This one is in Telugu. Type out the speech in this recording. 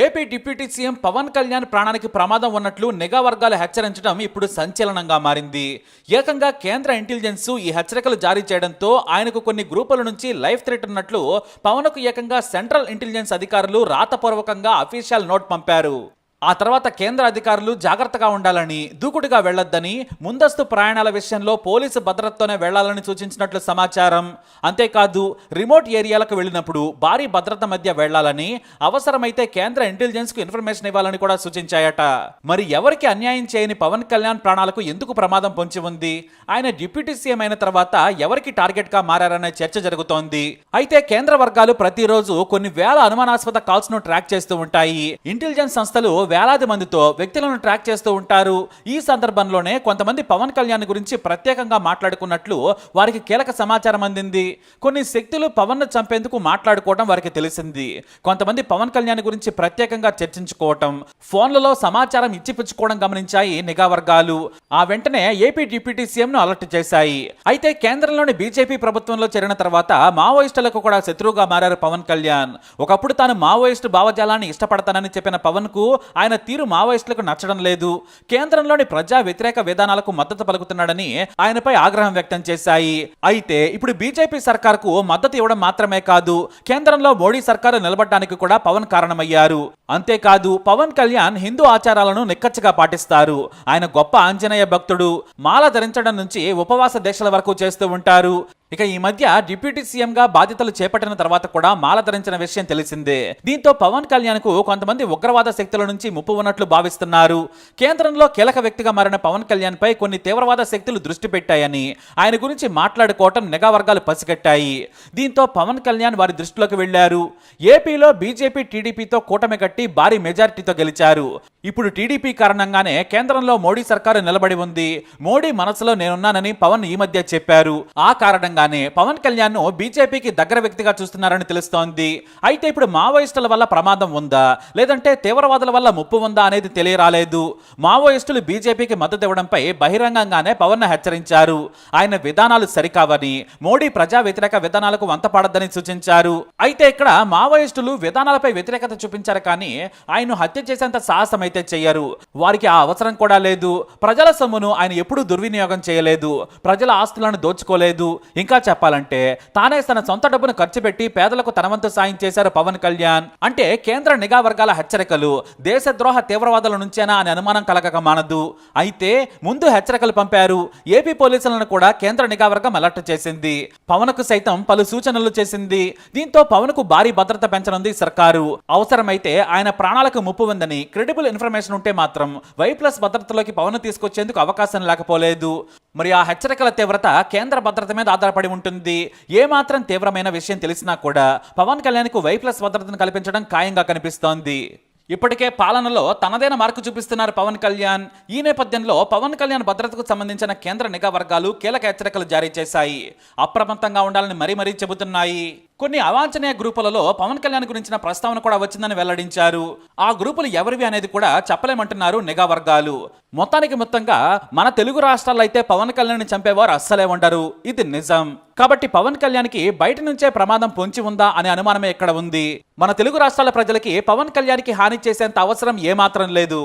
AP deputy CM Pawan Kalyan ప్రాణానికి ప్రమాదం ఉన్నట్లు నిఘా వర్గాలు హెచ్చరించడం ఇప్పుడు సంచలనంగా మారింది. ఏకంగా కేంద్ర ఇంటెలిజెన్స్ ఈ హెచ్చరికలు జారీ చేయడంతో ఆయనకు కొన్ని గ్రూపుల నుంచి లైఫ్ థ్రెట్ ఉన్నట్లు పవన్కు ఏకంగా సెంట్రల్ ఇంటెలిజెన్స్ అధికారులు రాతపూర్వకంగా అఫీషియల్ నోట్ పంపారు. ఆ తర్వాత కేంద్ర అధికారులు జాగ్రత్తగా ఉండాలని, దూకుడుగా వెళ్లొద్దని, ముందస్తు ప్రయాణాల విషయంలో పోలీసు భద్రతతోనే వెళ్లాలని సూచించినట్లు సమాచారం. అంతేకాదు రిమోట్ ఏరియాలకు వెళ్ళినప్పుడు భారీ భద్రత మధ్య వెళ్లాలని, అవసరమైతే కేంద్ర ఇంటెలిజెన్స్ కు ఇన్ఫర్మేషన్ ఇవ్వాలని కూడా సూచించాయట. మరి ఎవరికి అన్యాయం చేయని పవన్ కళ్యాణ్ ప్రాణాలకు ఎందుకు ప్రమాదం పొంచి ఉంది? ఆయన డిప్యూటీ సీఎం అయిన తర్వాత ఎవరికి టార్గెట్ గా మారనే చర్చ జరుగుతోంది. అయితే కేంద్ర వర్గాలు ప్రతిరోజు కొన్ని వేల అనుమానాస్పద కాల్స్ ను ట్రాక్ చేస్తూ ఉంటాయి. ఇంటెలిజెన్స్ సంస్థలు వేలాది మందితో వ్యక్తులను ట్రాక్ చేస్తూ ఉంటారు. ఈ సందర్భంలోనే కొంతమంది పవన్ కళ్యాణ్ గురించి ప్రత్యేకంగా మాట్లాడుకున్నట్లు వారికి కీలక సమాచారం అందింది. కొన్ని శక్తులు పవన్ ను చంపేందుకు మాట్లాడుకోవడం వారికి తెలిసింది. కొంతమంది పవన్ కళ్యాణ్ గురించి ప్రత్యేకంగా చర్చించుకోవటం, ఫోన్లలో సమాచారం ఇచ్చిపుచ్చుకోవడం గమనించాయి నిఘా వర్గాలు. ఆ వెంటనే ఏపీ డిప్యూటీ సీఎం ను అలర్ట్ చేశాయి. అయితే కేంద్రంలోని బీజేపీ ప్రభుత్వంలో చేరిన తర్వాత మావోయిస్టులకు కూడా శత్రువుగా మారారు పవన్ కళ్యాణ్. ఒకప్పుడు తాను మావోయిస్టు భావజాలాన్ని ఇష్టపడతానని చెప్పిన పవన్ కు ఆయన తీరు మావోయిస్టులకు నచ్చడం లేదు. కేంద్రంలోని ప్రజా వ్యతిరేక విధానాలకు మద్దతు పలుకుతున్నాడని ఆయనపై ఆగ్రహం వ్యక్తం చేశాయి. అయితే ఇప్పుడు బీజేపీ సర్కార్కు మద్దతు ఇవ్వడం మాత్రమే కాదు, కేంద్రంలో మోడీ సర్కారు నిలబడడానికి కూడా పవన్ కారణమయ్యారు. అంతేకాదు పవన్ కళ్యాణ్ హిందూ ఆచారాలను నిక్కచ్చిగా పాటిస్తారు. ఆయన గొప్ప ఆంజనేయ భక్తుడు. మాల ధరించడం నుంచి ఉపవాస దీక్షల వరకు చేస్తూ ఉంటారు. ఇక ఈ మధ్య డిప్యూటీ సీఎం గా బాధ్యతలు చేపట్టిన తర్వాత కూడా మాల ధరించిన విషయం తెలిసిందే. దీంతో పవన్ కళ్యాణ్ కు కొంతమంది ఉగ్రవాద శక్తుల నుంచి ముప్పు ఉన్నట్లు భావిస్తున్నారు. కేంద్రంలో కీలక వ్యక్తిగా మారిన పవన్ కళ్యాణ్ పై కొన్ని తీవ్రవాద శక్తులు దృష్టి పెట్టాయని ఆయన గురించి మాట్లాడుకోవటం నిఘా వర్గాలు పసిగట్టాయి. దీంతో పవన్ కళ్యాణ్ వారి దృష్టిలోకి వెళ్లారు. ఏపీలో బీజేపీ టీడీపీతో కూటమి కట్టి భారీ మెజారిటీతో గెలిచారు. ఇప్పుడు టీడీపీ కారణంగానే కేంద్రంలో మోడీ సర్కారు నిలబడి ఉంది. మోడీ మనసులో నేనున్నానని పవన్ ఈ మధ్య చెప్పారు. ఆ కారణంగానే పవన్ కళ్యాణ్ ను బీజేపీకి దగ్గర వ్యక్తిగా చూస్తున్నారని తెలుస్తోంది. అయితే ఇప్పుడు మావోయిస్టుల వల్ల ప్రమాదం ఉందా, లేదంటే తీవ్రవాదుల వల్ల ముప్పు ఉందా అనేది తెలియరాలేదు. మావోయిస్టులు బీజేపీకి మద్దతు ఇవ్వడంపై బహిరంగంగానే పవన్ ను హెచ్చరించారు. ఆయన విధానాలు సరికావని, మోడీ ప్రజా వ్యతిరేక విధానాలకు వంతపాడద్దని సూచించారు. అయితే ఇక్కడ మావోయిస్టులు విధానాలపై వ్యతిరేకత చూపించారు, కానీ ఆయన హత్య చేసేంత సాహసం అయితే చెయ్యరు. వారికి ఆ అవసరం కూడా లేదు. ప్రజల సొమ్మును ఆయన ఎప్పుడూ దుర్వినియోగం చేయలేదు. ప్రజల ఆస్తులను దోచుకోలేదు. ఇంకా చెప్పాలంటే తానే తన సొంత డబ్బును ఖర్చు పెట్టి పేదలకు తన వంతు సాయం చేశారు పవన్ కళ్యాణ్. అంటే కేంద్ర నిఘా వర్గాల హెచ్చరికలు దేశద్రోహ తీవ్రవాదుల నుంచేనా అని అనుమానం కలగక మానదు. అయితే ముందు హెచ్చరికలు పంపారు. ఏపీ పోలీసులను కూడా కేంద్ర నిఘా వర్గం అలర్ట్ చేసింది. పవన్ కు సైతం పలు సూచనలు చేసింది. దీంతో పవన్ కు భారీ భద్రత పెంచనుంది సర్కారు. అవసరమైతే ఆయన ప్రాణాలకు ముప్పు ఉందని క్రెడిబుల్ ఇన్ఫర్మేషన్ ఉంటే మాత్రం Y+ భద్రతలోకి పవన్ తీసుకొచ్చేందుకు అవకాశం లేకపోలేదు. మరి ఆ హెచ్చరికల తీవ్రత కేంద్ర భద్రత మీద ఆధారపడి ఉంటుంది. ఏమాత్రం తీవ్రమైన విషయం తెలిసినా కూడా పవన్ కళ్యాణ్ కు Y+ భద్రతను కల్పించడం ఖాయంగా కనిపిస్తోంది. ఇప్పటికే పాలనలో తనదైన మార్కు చూపిస్తున్నారు పవన్ కళ్యాణ్. ఈ నేపథ్యంలో పవన్ కళ్యాణ్ భద్రతకు సంబంధించిన కేంద్ర నిఘా వర్గాలు కీలక హెచ్చరికలు జారీ చేశాయి. అప్రమత్తంగా ఉండాలని మరీ చెబుతున్నాయి. కొన్ని అవాంఛనీయ గ్రూపులలో పవన్ కళ్యాణ్ గురించిన ప్రస్తావన కూడా వచ్చిందని వెల్లడించారు. ఆ గ్రూపులు ఎవరివి అనేది కూడా చెప్పలేమంటున్నారు నిఘా వర్గాలు. మొత్తంగా మన తెలుగు రాష్ట్రాల్లో అయితే పవన్ కళ్యాణ్ చంపేవారు అస్సలే ఉండరు. ఇది నిజం. కాబట్టి పవన్ కళ్యాణ్ కి బయట నుంచే ప్రమాదం పొంచి ఉందా అనే అనుమానమే ఇక్కడ ఉంది. మన తెలుగు రాష్ట్రాల ప్రజలకి పవన్ కళ్యాణ్ కి హాని చేసేంత అవసరం ఏమాత్రం లేదు.